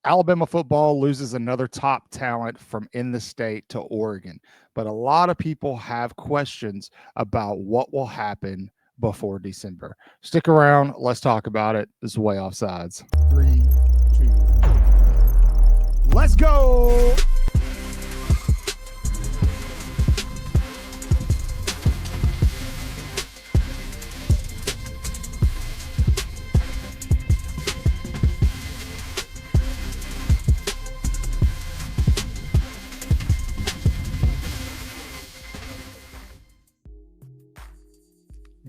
Alabama football loses another top talent from in the state to Oregon. But a lot of people have questions about what will happen before December. Stick around. Let's talk about it. This is Way Offsides. 3, 2, let's go.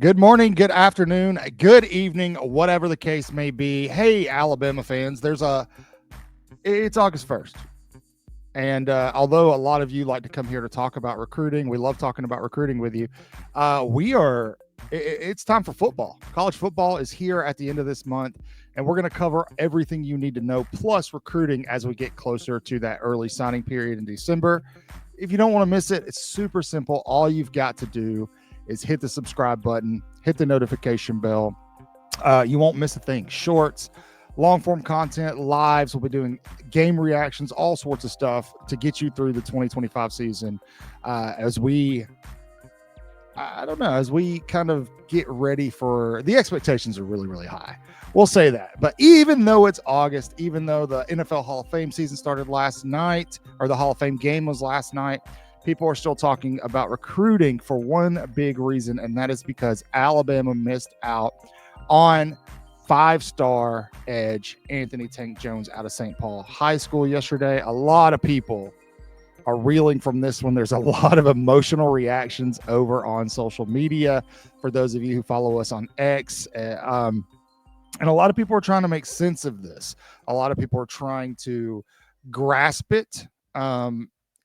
Good morning, good afternoon, good evening, whatever the case may be. Hey, Alabama fans, it's August 1st. And although a lot of you like to come here to talk about recruiting, we love talking about recruiting with you. It's time for football. College football is here at the end of this month, and we're going to cover everything you need to know, plus recruiting as we get closer to that early signing period in December. If you don't want to miss it, it's super simple. All you've got to do is hit the subscribe button, hit the notification bell. You won't miss a thing. Shorts, long form content, lives. We'll be doing game reactions, all sorts of stuff to get you through the 2025 season as we kind of get ready for the expectations are really, really high. We'll say that. But even though it's August, even though the NFL Hall of Fame season started last night, or the Hall of Fame game was last night, people are still talking about recruiting for one big reason, and that is because Alabama missed out on 5-star edge Anthony Tank Jones out of St. Paul High School yesterday. A lot of people are reeling from this one. There's a lot of emotional reactions over on social media for those of you who follow us on X. And a lot of people are trying to make sense of this. A lot of people are trying to grasp it.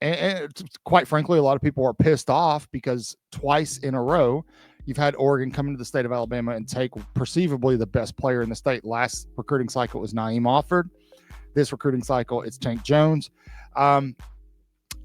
And quite frankly, a lot of people are pissed off because twice in a row, you've had Oregon come into the state of Alabama and take perceivably the best player in the state. Last recruiting cycle was Naeem Offord. This recruiting cycle, it's Tank Jones. And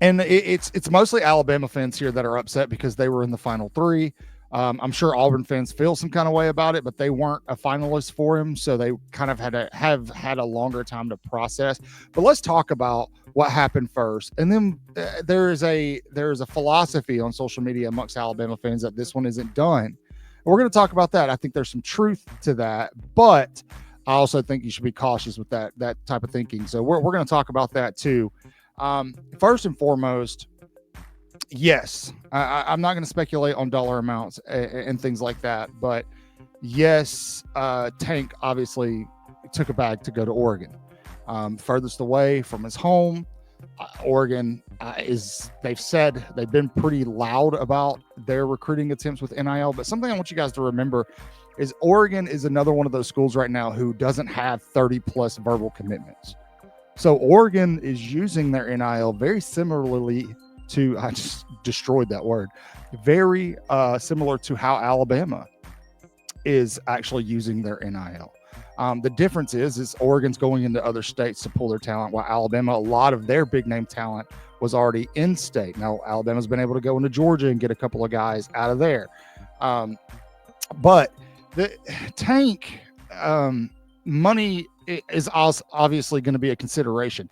it's mostly Alabama fans here that are upset because they were in the Final Three. I'm sure Auburn fans feel some kind of way about it, but they weren't a finalist for him, so they kind of have had a longer time to process. But let's talk about what happened first, and then there is a philosophy on social media amongst Alabama fans that this one isn't done. We're going to talk about that. I think there's some truth to that, but I also think you should be cautious with that type of thinking. So we're going to talk about that too. First and foremost, yes, I'm not going to speculate on dollar amounts and things like that, but yes, Tank obviously took a bag to go to Oregon. Furthest away from his home. Oregon they've said they've been pretty loud about their recruiting attempts with NIL, but something I want you guys to remember is Oregon is another one of those schools right now who doesn't have 30 plus verbal commitments. So Oregon is using their NIL very similarly to, I just destroyed that word, very similar to how Alabama is actually using their NIL. The difference is Oregon's going into other states to pull their talent, while Alabama, a lot of their big name talent was already in state. Now, Alabama's been able to go into Georgia and get a couple of guys out of there. But the Tank money is obviously going to be a consideration,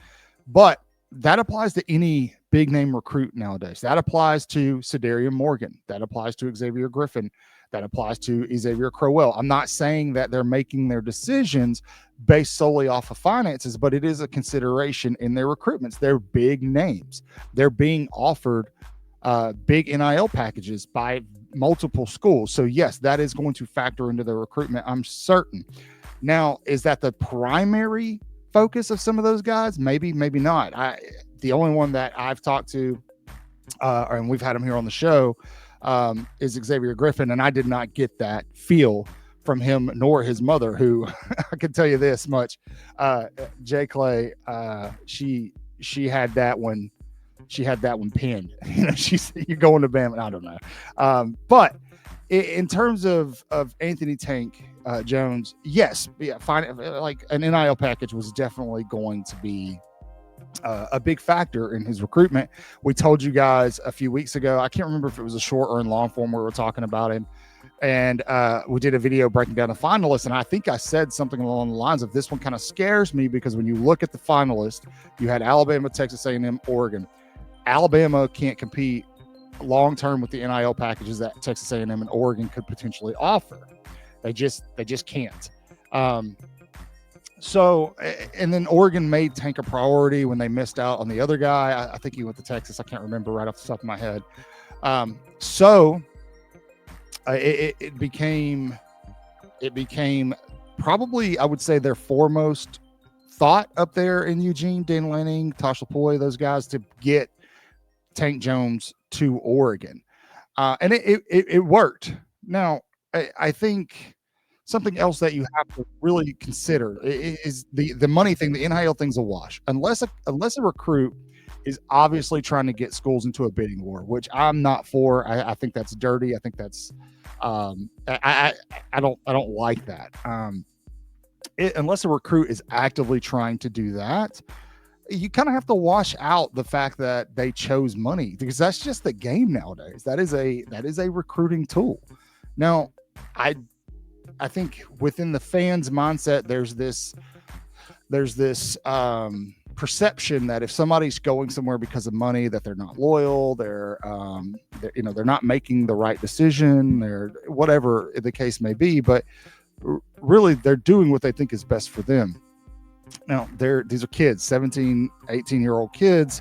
but that applies to any big name recruit nowadays. That applies to Cedarian Morgan. That applies to Xavier Griffin. That applies to Xavier Crowell. I'm not saying that they're making their decisions based solely off of finances, but it is a consideration in their recruitments. They're big names. They're being offered big NIL packages by multiple schools. So yes, that is going to factor into their recruitment, I'm certain. Now, is that the primary focus of some of those guys? Maybe, maybe not. The only one that I've talked to, and we've had him here on the show, is Xavier Griffin, and I did not get that feel from him nor his mother, who I can tell you this much. Jay Clay, she had that one. She had that one pinned. She said, "You're going to Bama." I don't know, but in terms of Anthony Tank Jones, yes, yeah, fine. Like an NIL package was definitely going to be a big factor in his recruitment. We told you guys a few weeks ago, I can't remember if it was a short or in long form where we were talking about him. And we did a video breaking down the finalists, and I think I said something along the lines of, this one kind of scares me because when you look at the finalists, you had Alabama, Texas A&M, Oregon. Alabama can't compete long term with the NIL packages that Texas A&M and Oregon could potentially offer. They just can't. So, and then Oregon made Tank a priority when they missed out on the other guy. I think he went to Texas. I can't remember right off the top of my head. It became probably, I would say, their foremost thought up there in Eugene, Dan Lanning, Tosh Lupoi, those guys, to get Tank Jones to Oregon. And it worked. Now, I think something else that you have to really consider is the money thing. The NIL thing's a wash. Unless a recruit is obviously trying to get schools into a bidding war, which I'm not for. I think that's dirty. I think that's I don't like that. Unless a recruit is actively trying to do that, you kind of have to wash out the fact that they chose money, because that's just the game nowadays. That is a recruiting tool. Now, I think within the fans' mindset, there's this perception that if somebody's going somewhere because of money, that they're not loyal, they're not making the right decision, they're whatever the case may be. But really, they're doing what they think is best for them. Now, these are kids, 17, 18-year-old kids.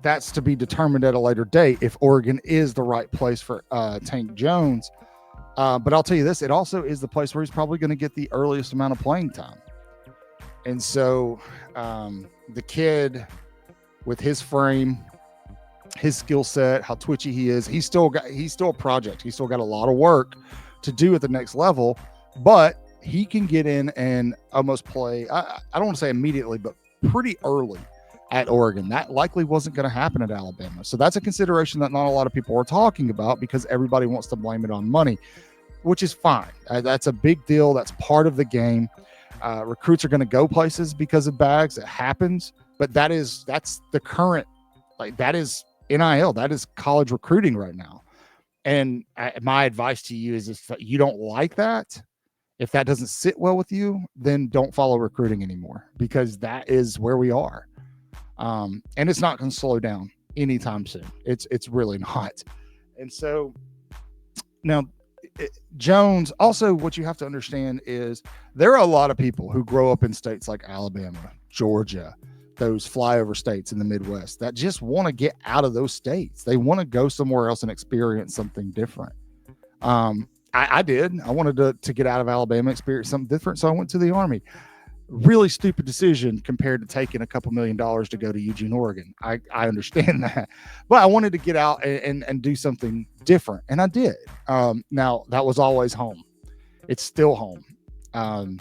That's to be determined at a later date if Oregon is the right place for Tank Jones. But I'll tell you this, it also is the place where he's probably going to get the earliest amount of playing time. And so the kid, with his frame, his skill set, how twitchy he is, he's still a project. He's still got a lot of work to do at the next level, but he can get in and almost play, I don't want to say immediately, but pretty early at Oregon. That likely wasn't going to happen at Alabama. So that's a consideration that not a lot of people are talking about, because everybody wants to blame it on money, which is fine. That's a big deal. That's part of the game. Recruits are going to go places because of bags. It happens, but that's the current, that is NIL. That is college recruiting right now. And my advice to you is, if you don't like that, if that doesn't sit well with you, then don't follow recruiting anymore, because that is where we are. And it's not going to slow down anytime soon. It's really not. And so now, Jones, also, what you have to understand is there are a lot of people who grow up in states like Alabama, Georgia, those flyover states in the Midwest, that just want to get out of those states. They want to go somewhere else and experience something different. I did. I wanted to get out of Alabama, experience something different. So I went to the Army. Really stupid decision compared to taking a couple $1 million to go to Eugene, Oregon. I understand that, but I wanted to get out and do something different. And I did. Now, that was always home. It's still home.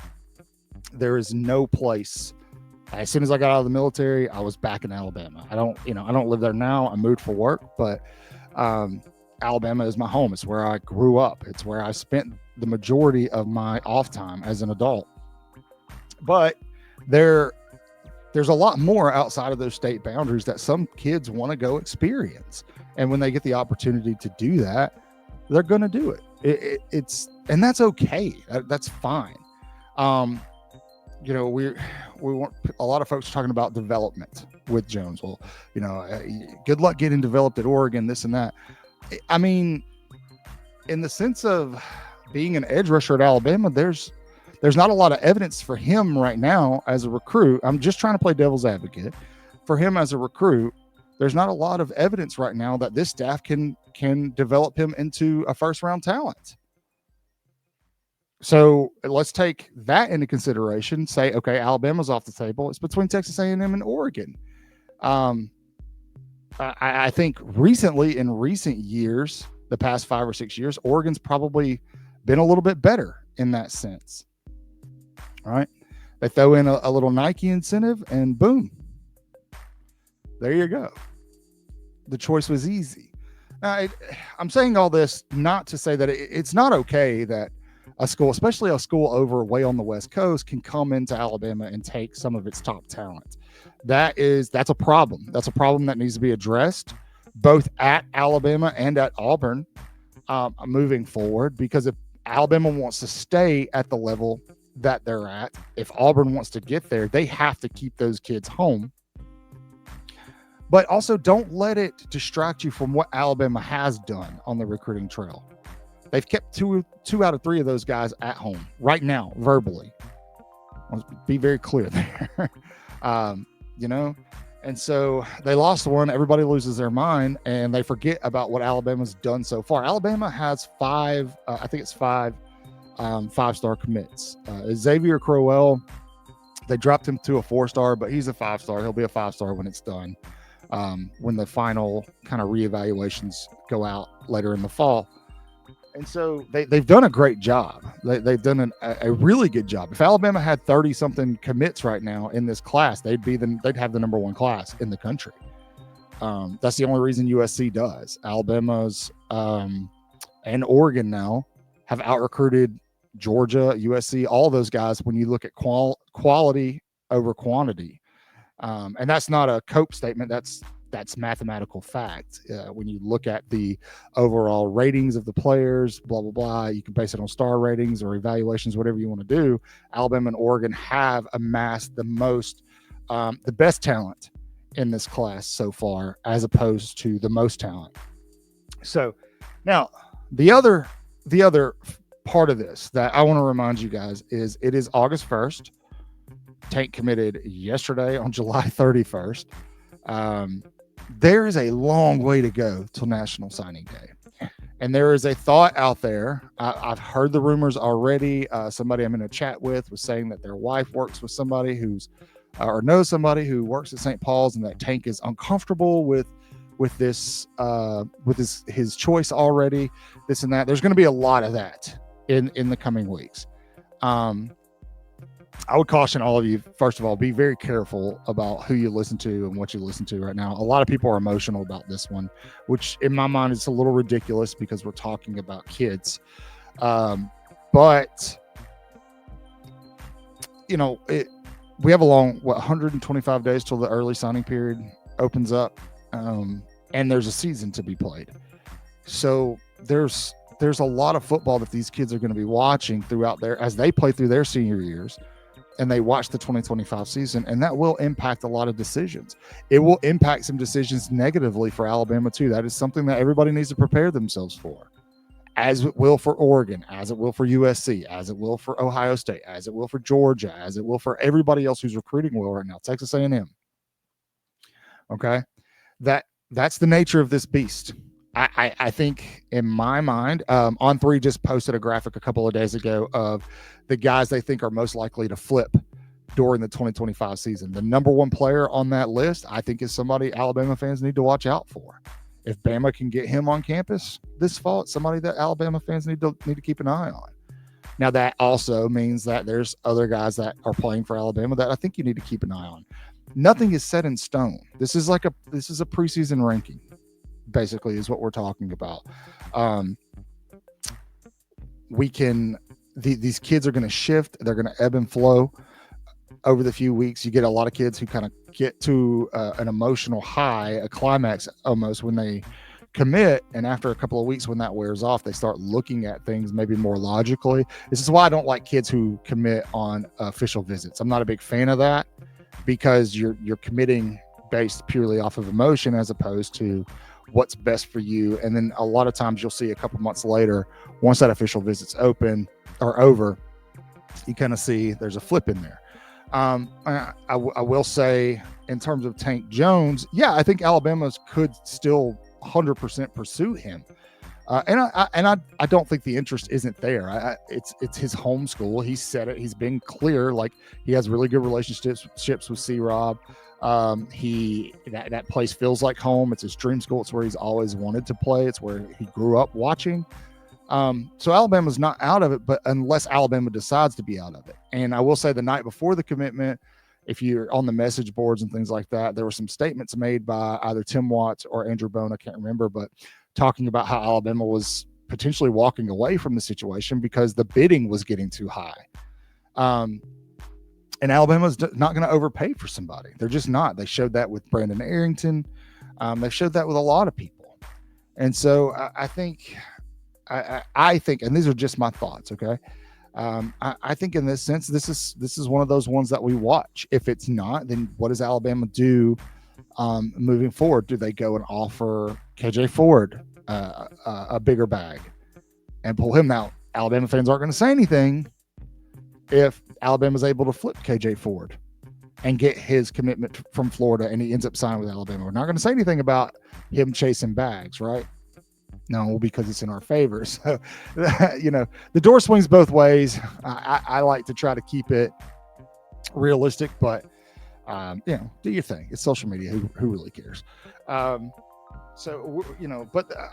There is no place. As soon as I got out of the military, I was back in Alabama. I don't live there now. I moved for work, but Alabama is my home. It's where I grew up. It's where I spent the majority of my off time as an adult. But there's a lot more outside of those state boundaries that some kids want to go experience. And when they get the opportunity to do that, they're going to do it. And that's okay. That's fine. We want, a lot of folks are talking about development with Jones. Well, good luck getting developed at Oregon, this and that. I mean, in the sense of being an edge rusher at Alabama, there's not a lot of evidence for him right now as a recruit. I'm just trying to play devil's advocate. For him as a recruit, there's not a lot of evidence right now that this staff can develop him into a first-round talent. So let's take that into consideration. Say, okay, Alabama's off the table. It's between Texas A&M and Oregon. I think in recent years, the past 5 or 6 years, Oregon's probably been a little bit better in that sense. All right. They throw in a little Nike incentive and boom, there you go. The choice was easy. Now, I'm saying all this not to say that it's not okay that a school, especially a school over way on the West Coast, can come into Alabama and take some of its top talent. That's a problem. That's a problem that needs to be addressed both at Alabama and at Auburn. moving forward, because if Alabama wants to stay at the level that they're at, if Auburn wants to get there, they have to keep those kids home. But also don't let it distract you from what Alabama has done on the recruiting trail. They've kept two out of three of those guys at home right now, verbally. Let's be very clear there. And so they lost one. Everybody loses their mind, and they forget about what Alabama's done so far. Alabama has five five-star commits. Xavier Crowell, they dropped him to a 4-star, but he's a 5-star. He'll be a 5-star when it's done, when the final kind of reevaluations go out later in the fall. And so they've done a great job. They've done a really good job. If Alabama had 30-something commits right now in this class, they'd have the number one class in the country. That's the only reason USC does. Alabama's and Oregon now have out-recruited Georgia, USC, all those guys when you look at quality over quantity. And that's not a Cope statement. That's mathematical fact. When you look at the overall ratings of the players, blah, blah, blah, you can base it on star ratings or evaluations, whatever you want to do. Alabama and Oregon have amassed the best talent in this class so far, as opposed to the most talent. So now the other part of this that I want to remind you guys is it is August 1st. Tank committed yesterday on July 31st. There is a long way to go till National Signing Day. And there is a thought out there. I've heard the rumors already. Somebody I'm in a chat with was saying that their wife works with somebody or knows somebody who works at St. Paul's, and that Tank is uncomfortable with this, with his choice already, this and that. There's going to be a lot of that in the coming weeks. I would caution all of you, first of all, be very careful about who you listen to and what you listen to right now. A lot of people are emotional about this one, which in my mind is a little ridiculous because we're talking about kids. But, we have a long, 125 days till the early signing period opens up. And there's a season to be played. So there's a lot of football that these kids are going to be watching throughout as they play through their senior years. And they watch the 2025 season, and that will impact a lot of decisions. It will impact some decisions negatively for Alabama too. That is something that everybody needs to prepare themselves for, as it will for Oregon, as it will for USC, as it will for Ohio State, as it will for Georgia, as it will for everybody else who's recruiting well right now, Texas A&M. Okay, that's the nature of this beast. I think in my mind, On3 just posted a graphic a couple of days ago of the guys they think are most likely to flip during the 2025 season. The number one player on that list, I think, is somebody Alabama fans need to watch out for. If Bama can get him on campus this fall, it's somebody that Alabama fans need to keep an eye on. Now, that also means that there's other guys that are playing for Alabama that I think you need to keep an eye on. Nothing is set in stone. This is a preseason ranking, basically, is what we're talking about. These kids are going to shift. They're going to ebb and flow over the few weeks. You get a lot of kids who kind of get to an emotional high, a climax almost when they commit. And after a couple of weeks, when that wears off, they start looking at things maybe more logically. This is why I don't like kids who commit on official visits. I'm not a big fan of that, because you're committing based purely off of emotion as opposed to what's best for you. And then a lot of times you'll see a couple months later, once that official visit's open or over, you kind of see there's a flip in there. I will say, in terms of Tank Jones, yeah, I think Alabama's could still 100% pursue him. And I don't think the interest isn't there. It's his home school. He said it. He's been clear. Like, he has really good relationships with C-Rob. That place feels like home. It's his dream school. It's where he's always wanted to play. It's where he grew up watching. So Alabama's not out of it, but unless Alabama decides to be out of it. And I will say, the night before the commitment, if you're on the message boards and things like that, there were some statements made by either Tim Watts or Andrew Bone, I can't remember, but talking about how Alabama was potentially walking away from the situation because the bidding was getting too high. And Alabama's not going to overpay for somebody. They're just not. They showed that with Brandon Arrington. They showed that with a lot of people. And so I think I think, and these are just my thoughts, okay. I think in this sense, this is one of those ones that we watch. If it's not, then what does Alabama do moving forward? Do they go and offer KJ Ford a bigger bag and pull him out? Alabama fans aren't going to say anything if Alabama's able to flip KJ Ford and get his commitment from Florida and he ends up signing with Alabama. We're not going to say anything about him chasing bags, right? No, because it's in our favor. So, the door swings both ways. I like to try to keep it realistic, but, do your thing. It's social media. Who really cares? But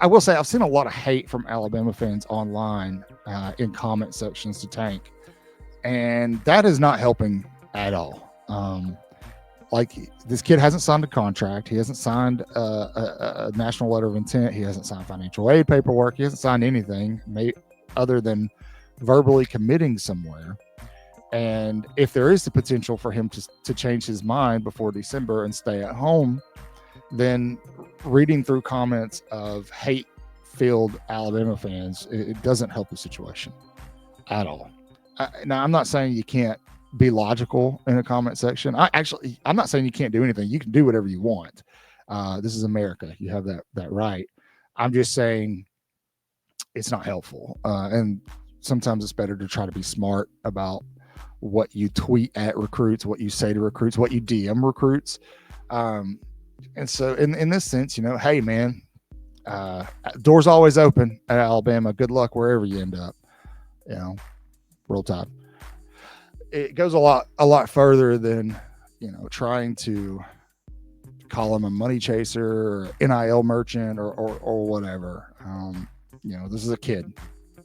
I will say I've seen a lot of hate from Alabama fans online in comment sections to Tank, and that is not helping at all. This kid hasn't signed a contract. He hasn't signed a national letter of intent. He hasn't signed financial aid paperwork. He hasn't signed anything other than verbally committing somewhere. And if there is the potential for him to change his mind before December and stay at home, then reading through comments of hate-filled Alabama fans, it doesn't help the situation at all. Now, I'm not saying you can't be logical in a comment section. I'm not saying you can't do anything. You can do whatever you want. This is America. You have that right. I'm just saying it's not helpful. And sometimes it's better to try to be smart about what you tweet at recruits, what you say to recruits, what you DM recruits. And so in this sense, hey man, doors always open at Alabama. Good luck wherever you end up. Roll Tide. It goes a lot further than trying to call him a money chaser or NIL merchant or whatever. This is a kid.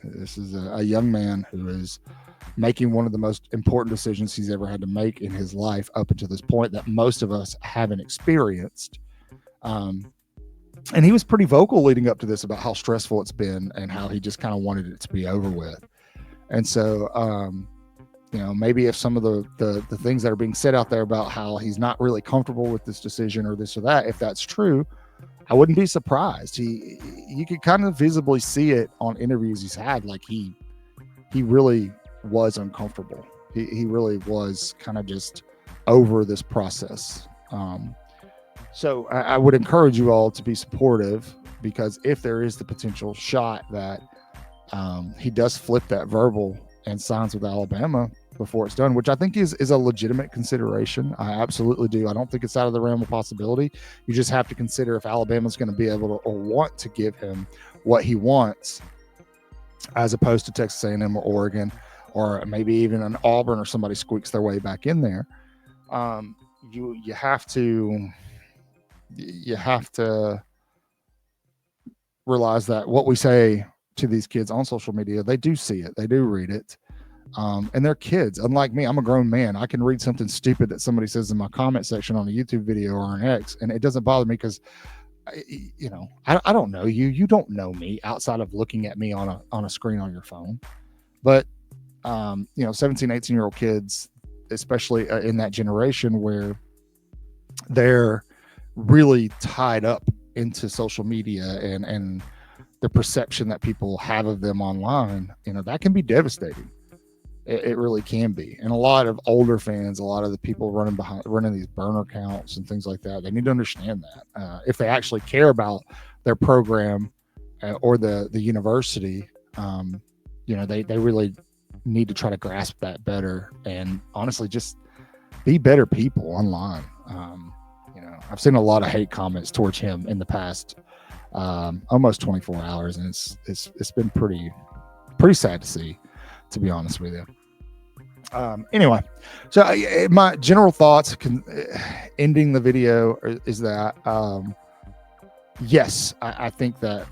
This is a young man who is making one of the most important decisions he's ever had to make in his life up until this point that most of us haven't experienced. And he was pretty vocal leading up to this about how stressful it's been and how he just kind of wanted it to be over with. And so, maybe if some of the things that are being said out there about how he's not really comfortable with this decision or this or that, if that's true, I wouldn't be surprised. You could kind of visibly see it on interviews he's had. Like he really was uncomfortable. He really was kind of just over this process. So I would encourage you all to be supportive, because if there is the potential shot that he does flip that verbal and signs with Alabama before it's done, which I think is a legitimate consideration. I absolutely do. I don't think it's out of the realm of possibility. You just have to consider if Alabama's going to be able to or want to give him what he wants, as opposed to Texas A&M or Oregon, or maybe even an Auburn or somebody squeaks their way back in there. You have to realize that what we say to these kids on social media, they do see it, they do read it. And they're kids. Unlike me, I'm a grown man. I can read something stupid that somebody says in my comment section on a YouTube video or an X, and it doesn't bother me because, I don't know you. You don't know me outside of looking at me on a screen on your phone. But, 17, 18-year-old kids, especially in that generation where they're really tied up into social media and the perception that people have of them online, that can be devastating. It really can be. And a lot of older fans, a lot of the people running these burner accounts and things like that, they need to understand that if they actually care about their program or the university, they really need to try to grasp that better and honestly just be better people online. I've seen a lot of hate comments towards him in the past almost 24 hours, and it's been pretty sad to see, to be honest with you. Anyway, so my general thoughts ending the video is that yes, I think that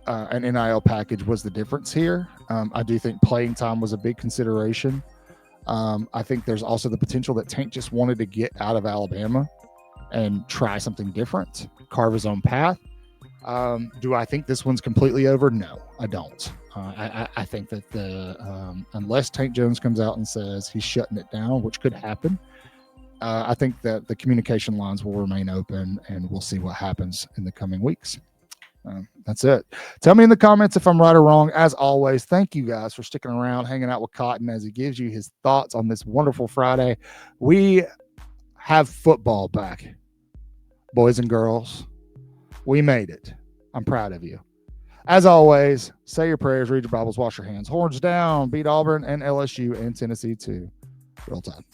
an NIL package was the difference here. I do think playing time was a big consideration. I think there's also the potential that Tank just wanted to get out of Alabama and try something different, carve his own path. Do I think this one's completely over? No, I don't. I think that unless Tank Jones comes out and says he's shutting it down, which could happen, I think that the communication lines will remain open, and we'll see what happens in the coming weeks. That's it. Tell me in the comments if I'm right or wrong. As always, thank you guys for sticking around, hanging out with Cotton as he gives you his thoughts on this wonderful Friday. We have football back, boys and girls. We made it. I'm proud of you. As always, say your prayers, read your Bibles, wash your hands. Horns down, beat Auburn and LSU and Tennessee too. Roll Tide.